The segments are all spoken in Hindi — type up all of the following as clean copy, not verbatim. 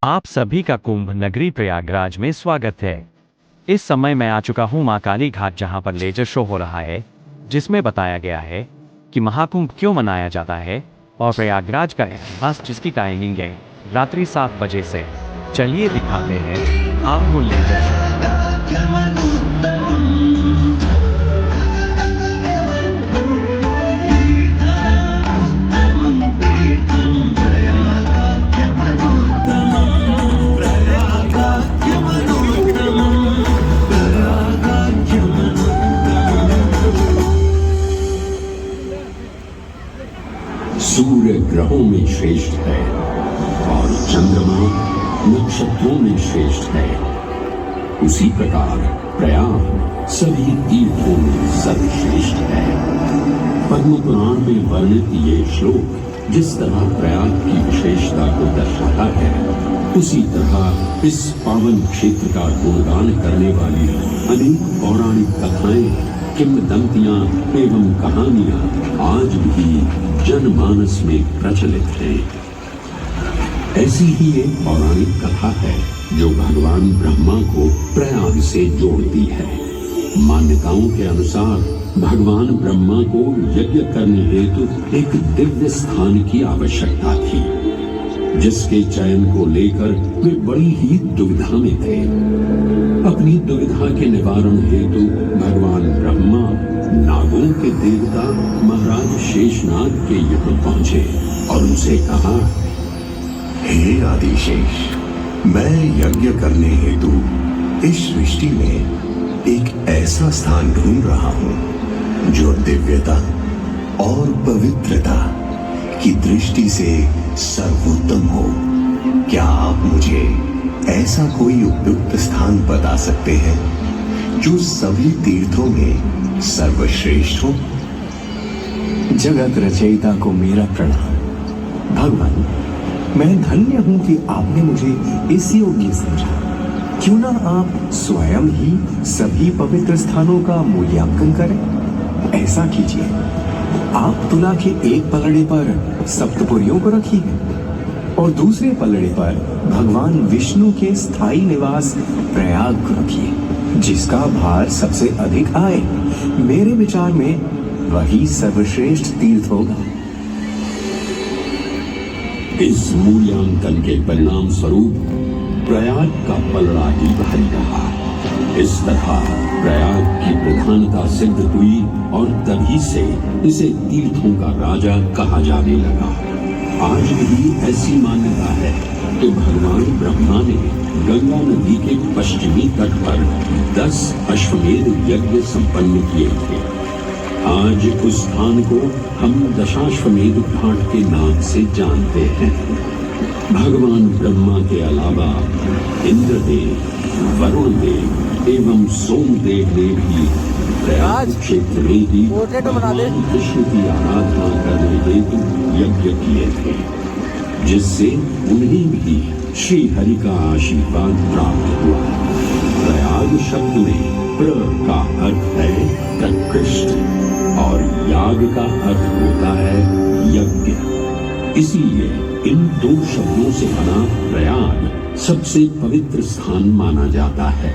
आप सभी का कुंभ नगरी प्रयागराज में स्वागत है। इस समय मैं आ चुका हूँ माँ काली घाट, जहाँ पर लेजर शो हो रहा है, जिसमें बताया गया है कि महाकुंभ क्यों मनाया जाता है और प्रयागराज का इतिहास, जिसकी टाइमिंग है रात्रि 7 बजे से। चलिए दिखाते हैं आपको लेजर शो। सूर्य ग्रहों में श्रेष्ठ है और चंद्रमा नक्षत्रों में श्रेष्ठ है। उसी प्रकार प्रयाग सभी तीर्थों में सर्वश्रेष्ठ है। पद्म पुराण में वर्णित ये श्लोक जिस तरह प्रयाग की विशेषता को दर्शाता है, उसी तरह इस पावन क्षेत्र का गुणगान करने वाली अनेक पौराणिक कथाएं, किंवदंतियां एवं कहानियां आज भी जनमानस में प्रचलित है। ऐसी ही एक पौराणिक कथा है जो भगवान ब्रह्मा को प्रयाग से जोड़ती है। मान्यताओं के अनुसार भगवान ब्रह्मा को यज्ञ करने हेतु एक दिव्य स्थान की आवश्यकता थी, जिसके चयन को लेकर वे बड़ी ही दुविधा में थे। अपनी दुविधा के निवारण हेतु भगवान ब्रह्मा नागों के देवता महाराज शेषनाग के यहाँ पहुंचे और उनसे कहा, हे आदिशेष, मैं यज्ञ करने हेतु इस सृष्टि में एक ऐसा स्थान ढूंढ रहा हूँ जो दिव्यता और पवित्रता की दृष्टि से सर्वोत्तम हो। क्या आप मुझे ऐसा कोई उपयुक्त स्थान बता सकते हैं जो सभी तीर्थों में सर्वश्रेष्ठ हो? जगत रचयिता को मेरा प्रणाम। भगवान, मैं धन्य हूं कि आपने मुझे इस योग्य समझा। क्यों ना आप स्वयं ही सभी पवित्र स्थानों का मूल्यांकन करें। ऐसा कीजिए, आप तुला के एक पलड़े पर सप्तपुरियों को रखिए और दूसरे पलड़े पर भगवान विष्णु के स्थायी निवास प्रयाग को रखिए, जिसका भार सबसे अधिक आए। मेरे विचार में वही सर्वश्रेष्ठ तीर्थ होगा। इस मूल्यांकन के परिणाम स्वरूप प्रयाग का पलड़ा ही भारी रहा। इस तरह प्रयाग की प्रधानता सिद्ध हुई और तभी से इसे तीर्थों का राजा कहा जाने लगा। आज भी ऐसी मान्यता है कि भगवान ब्रह्मा ने गंगा नदी के पश्चिमी तट पर 10 अश्वमेध यज्ञ संपन्न किए थे। आज उस स्थान को हम दशाश्वमेध घाट के नाम से जानते हैं। भगवान ब्रह्मा के अलावा इंद्रदेव, वरुण देव एवं सोमदेव ने भी प्रयाग क्षेत्र में ही भगवान विष्णु की आराधना करने हेतु यज्ञ किए थे, जिससे उन्हें भी श्री हरि का आशीर्वाद प्राप्त हुआ। प्रयाग शब्द में प्र का अर्थ है प्रकृष्ट और याग का अर्थ होता है यज्ञ। इसलिए इन दो शब्दों से बना प्रयाग सबसे पवित्र स्थान माना जाता है।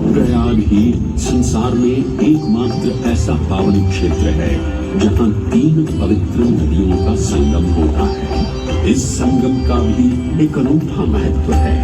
प्रयाग ही संसार में एकमात्र ऐसा पावन क्षेत्र है जहाँ 3 पवित्र नदियों का संगम होता है। इस संगम का भी एक अनूठा महत्व है।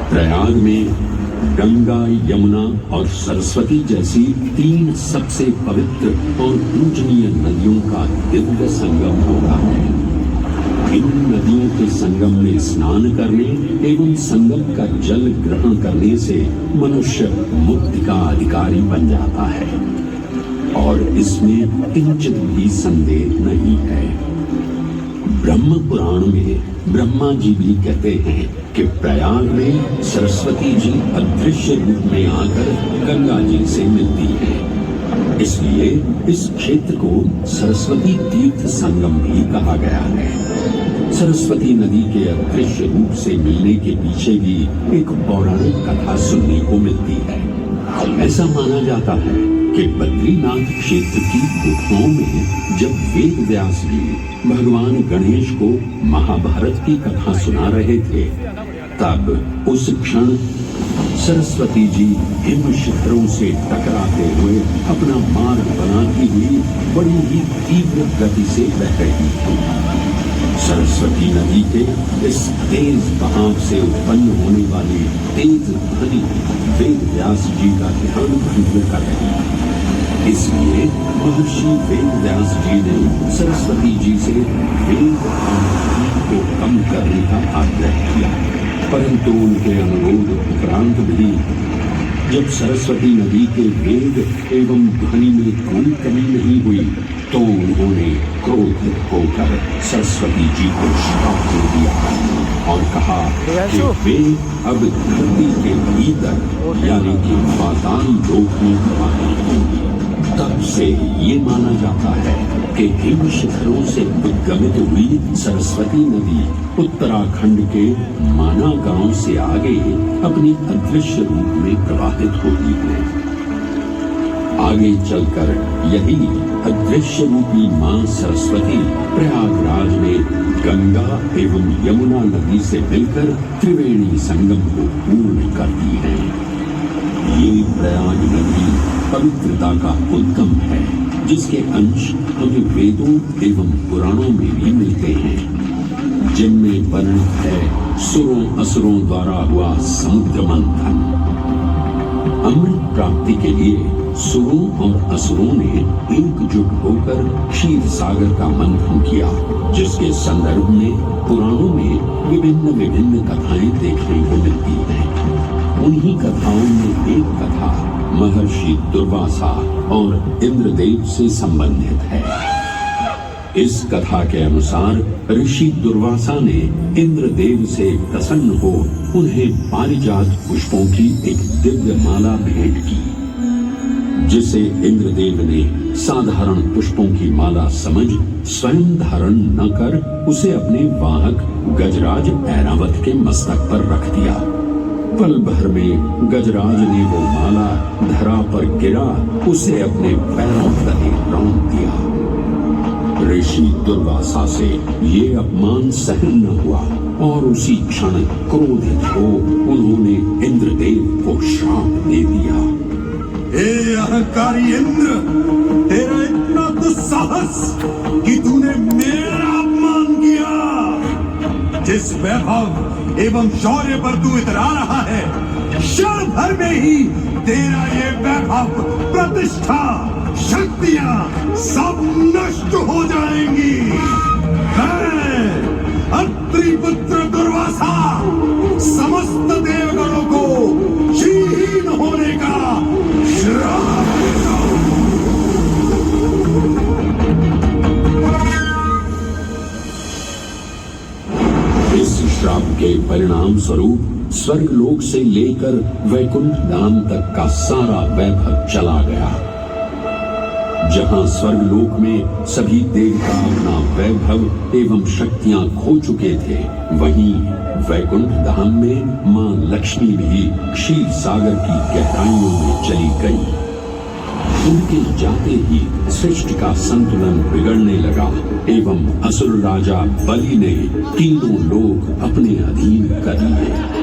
प्रयाग में गंगा, यमुना और सरस्वती जैसी 3 सबसे पवित्र और पूजनीय नदियों का दिव्य संगम होता है। संगम में स्नान करने एवं संगम का जल ग्रहण करने से मनुष्य मुक्ति का अधिकारी बन जाता है और इसमें किंचित भी संदेह नहीं है। ब्रह्म पुराण में ब्रह्मा जी भी कहते हैं कि प्रयाग में सरस्वती जी अदृश्य रूप में आकर गंगा जी से मिलती है, इसलिए इस क्षेत्र को सरस्वती तीर्थ संगम भी कहा गया है। सरस्वती नदी के अदृश्य रूप से मिलने के पीछे भी एक पौराणिक कथा सुनने को मिलती है। ऐसा माना जाता है कि बद्रीनाथ क्षेत्र की गुफाओं में जब वेद व्यास जी भगवान गणेश को महाभारत की कथा सुना रहे थे, तब उस क्षण सरस्वती जी हिम शिखरों से टकराते हुए अपना मार्ग बनाती हुई बड़ी ही तीव्र गति से बह रही थी। सरस्वती नदी के इस तेज बहाव से उत्पन्न होने वाली तेज ध्वनि वेद व्यास जी का ध्यान भंग कर रही थी। इसलिए महर्षि वेद व्यास जी ने सरस्वती जी से वेग और ध्वनि को कम करने का आग्रह किया, परंतु उनके अनुरोध उपरांत भी जब सरस्वती नदी के वेग एवं ध्वनि में कोई कमी नहीं हुई, तो उन्होंने क्रोधित होकर सरस्वती जी को श्राप दे दिया और कहा कि वे अब धरती के भीतर यानी कि पाताल लोक में प्रवाहित होंगी। तब से ये माना जाता है कि हिम शिखरों से उद्गमित हुई सरस्वती नदी उत्तराखंड के माना गांव से आगे अपनी अदृश्य रूप में प्रवाहित होती है। आगे चलकर यही अदृश्य रूपी मां सरस्वती प्रयागराज में गंगा एवं यमुना नदी से मिलकर त्रिवेणी संगम को पूर्ण करती है। ये प्रयाग नदी पवित्रता का उद्गम है, जिसके अंश हमें वेदों एवं पुराणों में भी मिलते हैं, जिनमें वर्णित है सुरों असुरों द्वारा हुआ समुद्र मंथन। अमृत प्राप्ति के लिए सुरों और असुरों ने एकजुट होकर क्षीर सागर का मंथन किया, जिसके संदर्भ में पुराणों में विभिन्न कथाएं देखने को मिलती हैं। उन्हीं कथाओं में एक कथा महर्षि दुर्वासा और इंद्रदेव से संबंधित है। इस कथा के अनुसार ऋषि दुर्वासा ने इंद्रदेव से प्रसन्न हो उन्हें पारिजात पुष्पों की एक दिव्य माला भेंट की, जिसे इंद्रदेव ने साधारण पुष्पों की माला समझ स्वयं धारण न कर उसे अपने वाहक गजराज ऐरावत के मस्तक पर रख दिया। पल भर में गजराज ने वो माला धरा पर गिरा उसे अपने पैरों तले रौंद दिया। ऋषि दुर्वासा से ये अपमान सहन न हुआ और उसी क्षण क्रोधित हो उन्होंने इंद्रदेव को श्राप दे दिया। हे अहंकारी इंद्र, तेरा इतना दुस्साहस कि तूने मेरा अपमान किया। जिस वैभव एवं शौर्य पर तू इतरा रहा है, क्षण भर में ही तेरा ये वैभव, प्रतिष्ठा, शक्तियां सब नष्ट हो जाएंगी। मैं अत्रि पुत्र दुर्वासा समस्त देवगणों को क्षीण होने का श्राप देता हूं। इस श्राप के परिणाम स्वरूप स्वर्गलोक से लेकर वैकुंठ धाम तक का सारा वैभव चला गया। जहां स्वर्गलोक में सभी देवता अपना वैभव एवं शक्तियां खो चुके थे, वहीं वैकुंठ धाम में मां लक्ष्मी भी क्षीर सागर की गहराइयों में चली गई। उनके जाते ही सृष्टि का संतुलन बिगड़ने लगा एवं असुर राजा बलि ने तीनों लोक अपने अधीन कर लिए।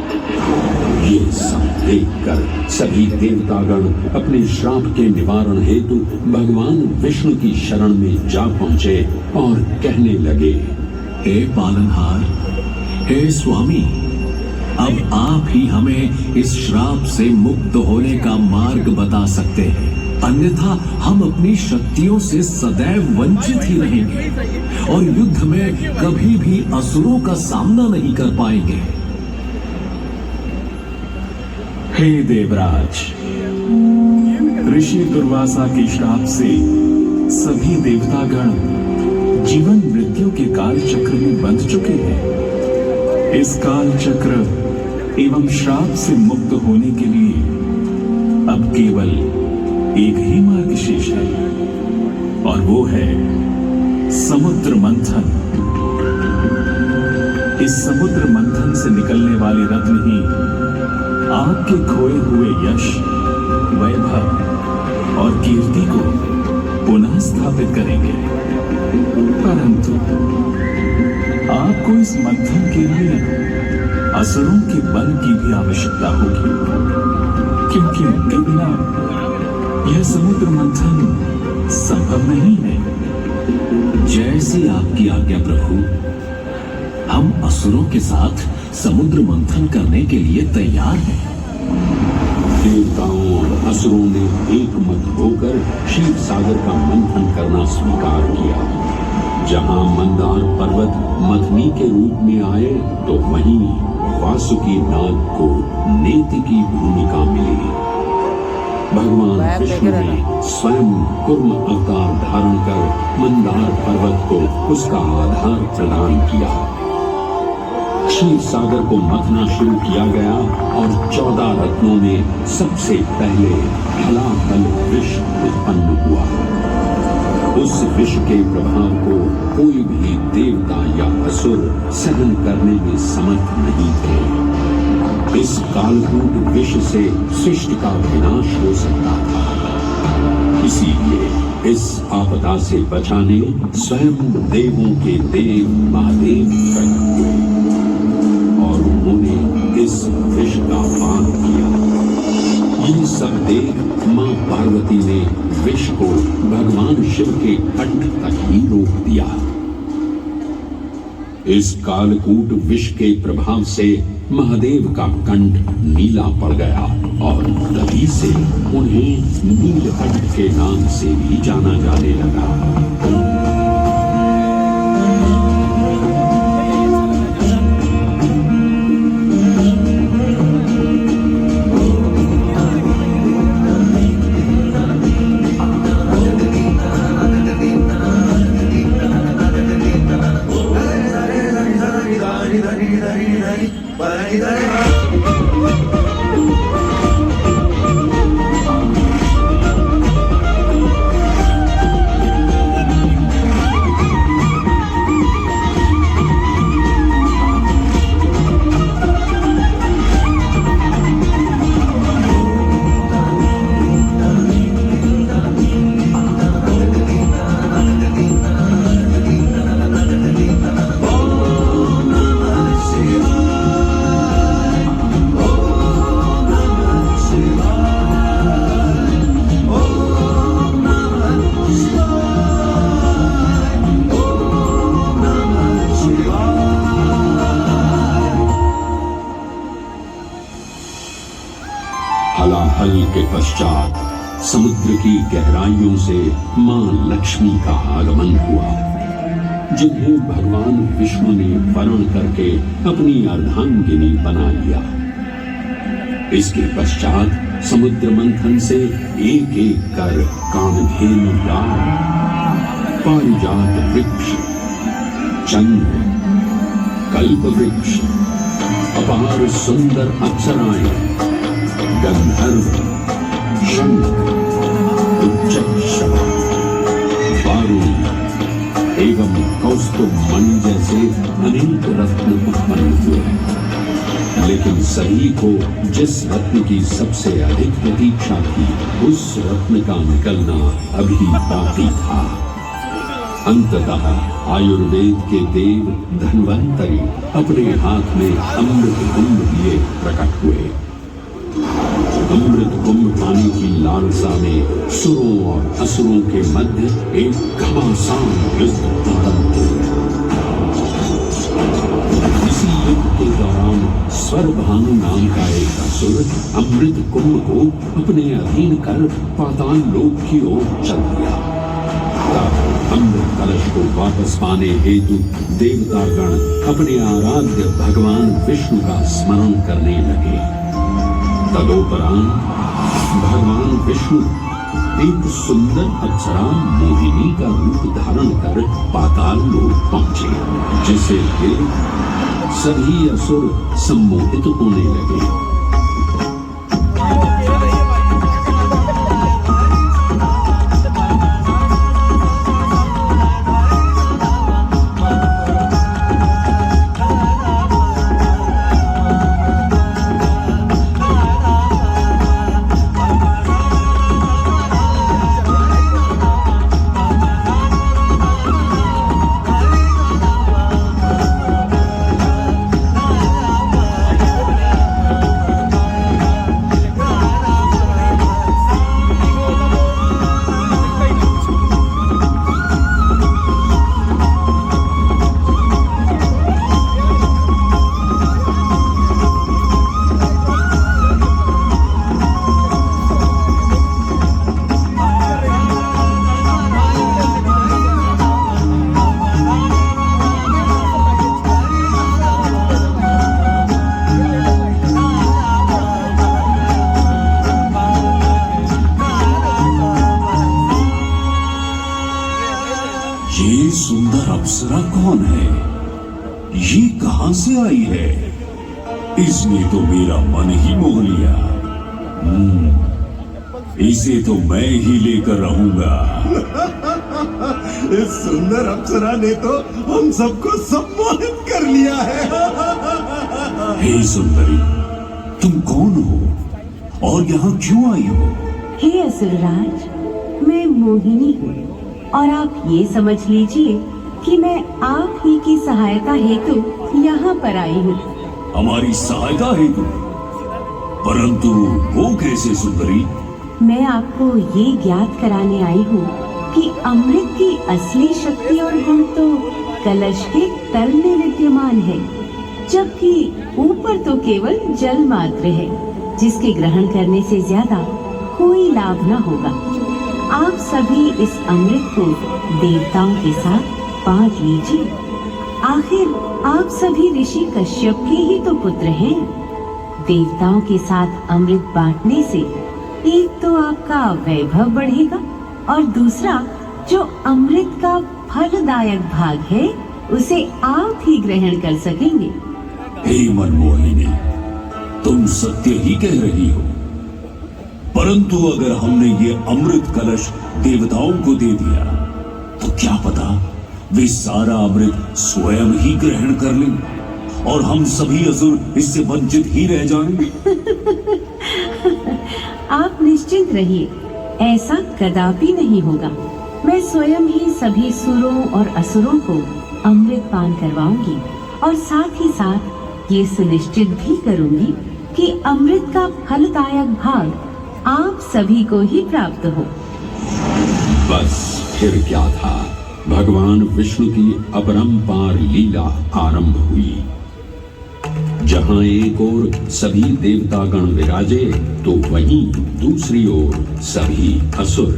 ये सब देखकर सभी देवतागण अपने श्राप के निवारण हेतु भगवान विष्णु की शरण में जा पहुंचे और कहने लगे, हे पालनहार, हे स्वामी, अब आप ही हमें इस श्राप से मुक्त होने का मार्ग बता सकते हैं। अन्यथा हम अपनी शक्तियों से सदैव वंचित ही रहेंगे और युद्ध में कभी भी असुरों का सामना नहीं कर पाएंगे। हे देवराज, ऋषि दुर्वासा के श्राप से सभी देवतागण जीवन मृत्यु के काल चक्र में बंध चुके हैं। इस काल चक्र एवं श्राप से मुक्त होने के लिए अब केवल एक ही मार्ग शेष है और वो है समुद्र मंथन। इस समुद्र मंथन से निकलने वाले रत्न ही आपके खोए हुए यश, वैभव और कीर्ति को पुनः स्थापित करेंगे। परंतु आपको इस मंथन के लिए असुरों के बल की भी आवश्यकता होगी, क्योंकि उनके बिना यह समुद्र मंथन संभव नहीं है। जैसी आपकी आज्ञा प्रभु, हम असुरों के साथ समुद्र मंथन करने के लिए तैयार हैं। देवताओं और असुरों ने एकमत होकर क्षीर सागर का मंथन करना स्वीकार किया। जहां मंदार पर्वत मथनी के रूप में आए तो वहीं वासुकी नाग को नेति की भूमिका मिली। भगवान विष्णु ने स्वयं कुर्म अवतार धारण कर मंदार पर्वत को उसका आधार प्रदान किया। क्षीर सागर को मथना शुरू किया गया और 14 रत्नों में सबसे पहले हलाहल विष उत्पन्न हुआ। उस विष के प्रभाव को कोई भी देवता या असुर सहन करने में समर्थ नहीं थे। इस कालकूट विष से सृष्टि का विनाश हो सकता था। इसीलिए इस आपदा से बचाने स्वयं देवों के देव महादेव प्रकट हुए और उन्होंने इस विष का पान किया। ये सब देख मां पार्वती ने विष को भगवान शिव के कंठ तक ही रोक दिया। इस कालकूट विष के प्रभाव से महादेव का कंठ नीला पड़ गया और तभी से उन्हें नीलकंठ के नाम से भी जाना जाने लगा। हलाहल के पश्चात समुद्र की गहराइयों से मां लक्ष्मी का आगमन हुआ, जिन्हें भगवान विष्णु ने वरण करके अपनी अर्धांगिनी बना लिया। इसके पश्चात समुद्र मंथन से एक एक कर कामधेनु गाय, पारिजात वृक्ष, चंद्र, कल्प वृक्ष, अपार सुंदर अप्सराएं, गंधर्व, शंख, उच्चैःश्रवा, वारुणी एवं कौस्तुभ मणि जैसे अनेक रत्न उत्पन्न हुए। लेकिन सभी को जिस रत्न की सबसे अधिक प्रतीक्षा थी, उस रत्न का निकलना अभी बाकी था। अंततः आयुर्वेद के देव धन्वंतरी अपने हाथ में अमृत कुंभ लिए प्रकट हुए। अमृत कुंभ पानी की लालसा में सुरों और असुरों के मध्य एक घमासान युद्ध आरंभ हो गया। इसी युद्ध के दौरान स्वरभानु नाम का एक असुर अमृत कुंभ को अपने अधीन कर पाताल लोक की ओर चल दिया। तब अमृत कलश को वापस पाने हेतु देवतागण अपने आराध्य भगवान विष्णु का स्मरण करने लगे। तदोपरांत भगवान विष्णु एक सुंदर अप्सरा मोहिनी का रूप धारण कर पाताल लोक पहुंचे, जिसे देख सभी असुर सम्मोहित होने लगे। ये सुंदर अप्सरा कौन है? ये कहां से आई है? इसने तो मेरा मन ही मोह लिया। इसे तो मैं ही लेकर रहूंगा। इस सुंदर अप्सरा ने तो हम सबको सम्मोहित कर लिया है। हे सुंदरी, तुम कौन हो और यहाँ क्यों आई हो? हे असुरराज, मैं मोहिनी हूँ और आप ये समझ लीजिए कि मैं आप ही की सहायता हेतु यहाँ पर आई हूँ। हमारी सहायता हेतु? परंतु वो कैसे सुंदरी? मैं आपको ये ज्ञात कराने आई हूँ कि अमृत की असली शक्ति और गुण तो कलश के तल में विद्यमान है, जबकि ऊपर तो केवल जल मात्र है, जिसके ग्रहण करने से ज्यादा कोई लाभ न होगा। आप सभी इस अमृत को देवताओं के साथ बांट लीजिए। आखिर आप सभी ऋषि कश्यप के ही तो पुत्र हैं। देवताओं के साथ अमृत बांटने से एक तो आपका वैभव बढ़ेगा और दूसरा जो अमृत का फलदायक भाग है उसे आप ही ग्रहण कर सकेंगे। हे मनमोहिनी, तुम सत्य ही कह रही हो, परंतु अगर हमने ये अमृत कलश देवताओं को दे दिया तो क्या पता वे सारा अमृत स्वयं ही ग्रहण कर लें और हम सभी असुर इससे वंचित ही रह जाएं। आप निश्चिंत रहिए, ऐसा कदापि नहीं होगा। मैं स्वयं ही सभी सुरों और असुरों को अमृत पान करवाऊंगी और साथ ही साथ ये सुनिश्चित भी करूंगी कि अमृत का फलदायक भाग आप सभी को ही प्राप्त हो। बस फिर क्या था, भगवान विष्णु की अपरंपार लीला आरंभ हुई। जहां एक ओर सभी देवतागण विराजे तो वहीं दूसरी ओर सभी असुर।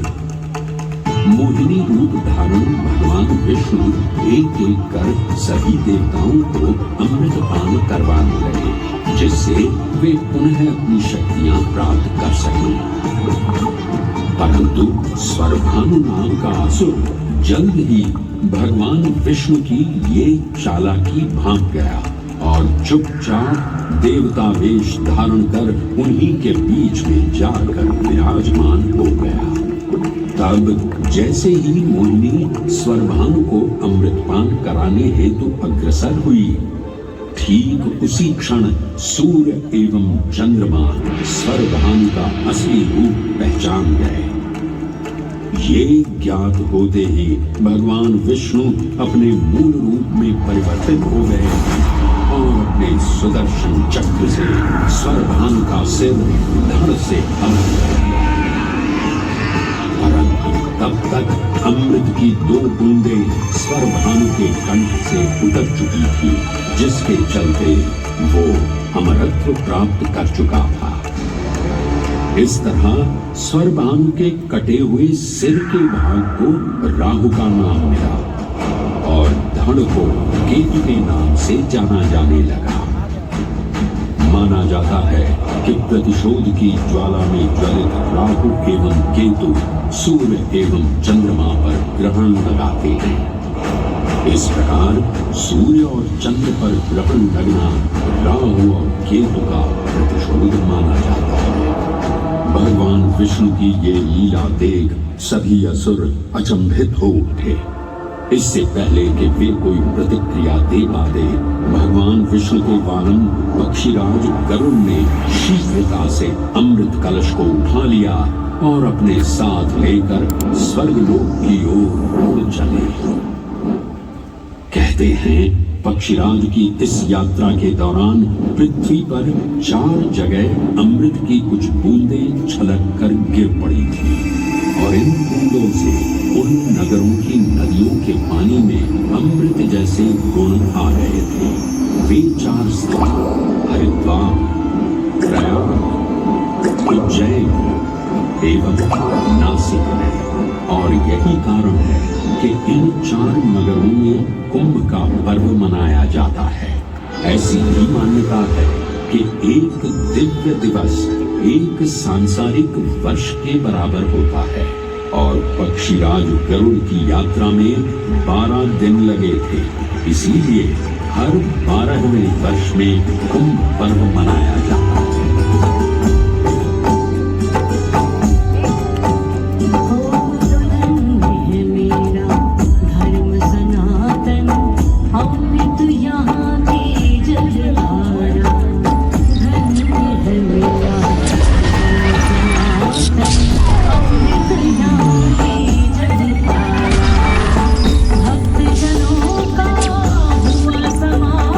मोहिनी रूप धारण भगवान विष्णु एक एक कर सभी देवताओं को अमृत पान करवाने लगे, जिससे वे पुनः अपनी शक्तियां प्राप्त कर सकें। परंतु स्वरभानु नाम का असुर जल्द ही भगवान विष्णु की ये चालाकी भांप गया और चुपचाप देवता वेश धारण कर उन्हीं के बीच में जाकर विराजमान हो गया। तब जैसे ही मोहिनी स्वरभानु को अमृतपान कराने हेतु अग्रसर हुई, ठीक उसी क्षण सूर्य एवं चंद्रमा स्वरभानु का असली रूप पहचान गए। ये ज्ञात होते ही भगवान विष्णु अपने मूल रूप में परिवर्तित हो गए और अपने सुदर्शन चक्र से स्वरभानु का सिर धड़ से अलग कर दिया। परंतु तब तक अमृत की 2 बूंदें स्वरभानु के कंठ से उतर चुकी थी जिसके चलते वो अमरत्व प्राप्त कर चुका था। इस तरह स्वरभानु के कटे हुए सिर के भाग को राहु का नाम मिला और धड़ को केतु के नाम से जाना जाने लगा। माना जाता है कि प्रतिशोध की ज्वाला में ज्वलित राहु एवं केतु सूर्य एवं चंद्रमा पर ग्रहण लगाते हैं। इस प्रकार सूर्य और चंद्र पर ग्रहण लगना राहु और केतु का प्रतिशोध माना जाता है। भगवान विष्णु की ये लीला देख सभी असुर अचंभित हो उठे। इससे पहले कि वे कोई प्रतिक्रिया दे पाते, भगवान विष्णु के वाहन पक्षीराज गरुड़ ने शीघ्रता से अमृत कलश को उठा लिया और अपने साथ लेकर स्वर्गलोक की ओर उड़ चले। कहते हैं पक्षीराज की इस यात्रा के दौरान पृथ्वी पर 4 जगह अमृत की कुछ बूंदें छलक कर गिर पड़ी थी और इन बूंदों से उन नगरों की नदियों के पानी में अमृत जैसे गुण आ गए थे। वे 4 स्थान हरिद्वार, प्रयाग, उज्जैन एवं नासिक है और यही कारण है कि इन 4 नगरों में कुंभ का पर्व मनाया जाता है। ऐसी ही मान्यता है कि एक दिव्य दिवस एक सांसारिक वर्ष के बराबर होता है और पक्षीराज गरुड़ की यात्रा में 12 दिन लगे थे। इसीलिए हर 12वें वर्ष में कुंभ पर्व मनाया जाता है।